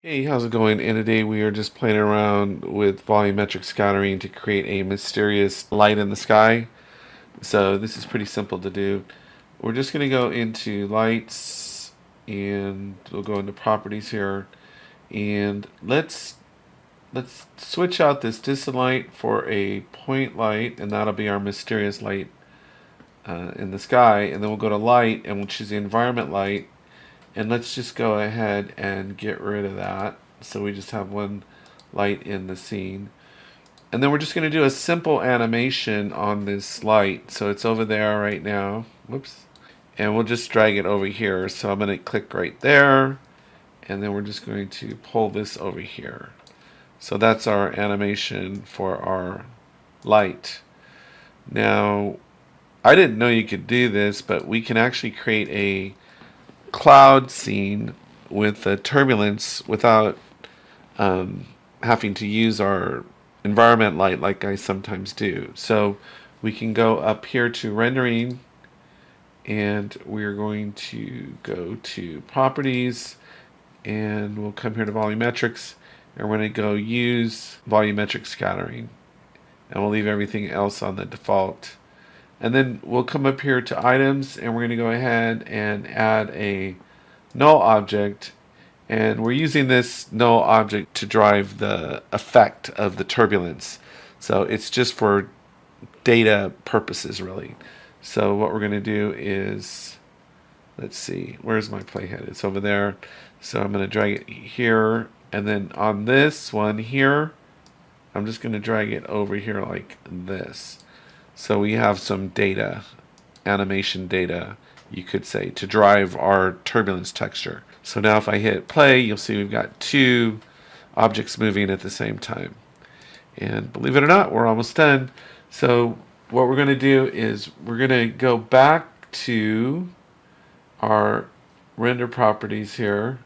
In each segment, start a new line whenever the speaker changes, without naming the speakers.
Hey, how's it going? And today we are just playing around with volumetric scattering to create a mysterious light in the sky. So this is pretty simple to do. We're just going to go into lights and we'll go into properties here and let's switch out this distant light for a point light, and that'll be our mysterious light in the sky. And then we'll go to light and we'll choose the environment light, and let's just go ahead and get rid of that. So we just have one light in the scene. And then we're just going to do a simple animation on this light. So it's over there right now. Whoops. And we'll just drag it over here. So I'm going to click right there. And then we're just going to pull this over here. So that's our animation for our light. Now, I didn't know you could do this, but we can actually create a cloud scene with the turbulence without having to use our environment light like I sometimes do. So we can go up here to rendering, and we're going to go to properties, and we'll come here to volumetrics, and we're going to go use volumetric scattering, and we'll leave everything else on the default. And then we'll come up here to items, and we're going to go ahead and add a null object, and we're using this null object to drive the effect of the turbulence. So it's just for data purposes, really. So what we're going to do is, let's see, where's my playhead? It's over there. So I'm going to drag it here, and then on this one here, I'm just going to drag it over here like this. So we have some data, animation data, you could say, to drive our turbulence texture. So now if I hit play, you'll see we've got two objects moving at the same time. And believe it or not, we're almost done. So what we're going to do is we're going to go back to our render properties here,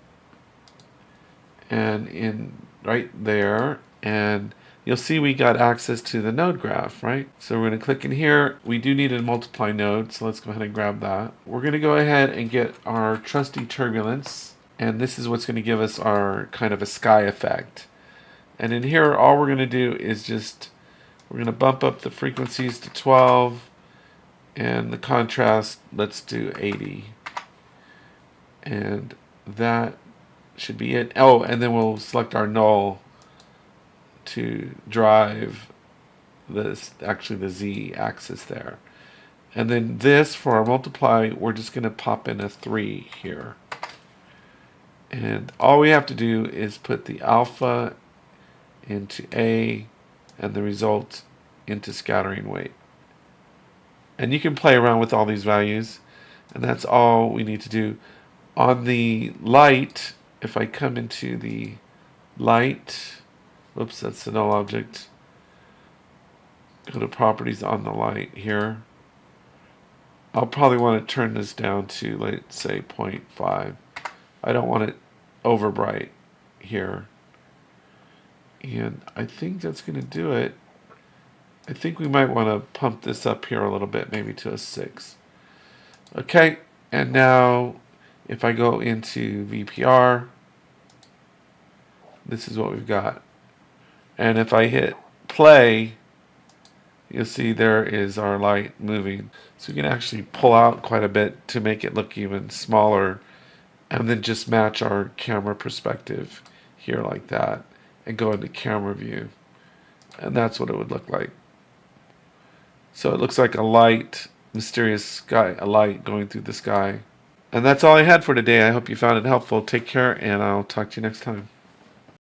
and in right there, and you'll see we got access to the node graph, right? So we're going to click in here. We do need a multiply node, so let's go ahead and grab that. We're going to go ahead and get our trusty turbulence, and this is what's going to give us our kind of a sky effect. And in here, all we're going to do is just, we're going to bump up the frequencies to 12, and the contrast, let's do 80. And that should be it. Oh, and then we'll select our null to drive this, actually the Z axis there. And then this, for our multiply, we're just going to pop in a 3 here. And all we have to do is put the alpha into A and the result into scattering weight. And you can play around with all these values, and that's all we need to do. On the light, if I come into the light, whoops, that's the null object. Go to properties on the light here. I'll probably want to turn this down to, let's say, 0.5. I don't want it over bright here. And I think that's going to do it. I think we might want to pump this up here a little bit, maybe to a 6. Okay, and now if I go into VPR, this is what we've got. And if I hit play, you'll see there is our light moving. So we can actually pull out quite a bit to make it look even smaller, and then just match our camera perspective here like that, and go into camera view. And that's what it would look like. So it looks like a light, mysterious sky, a light going through the sky. And that's all I had for today. I hope you found it helpful. Take care, and I'll talk to you next time.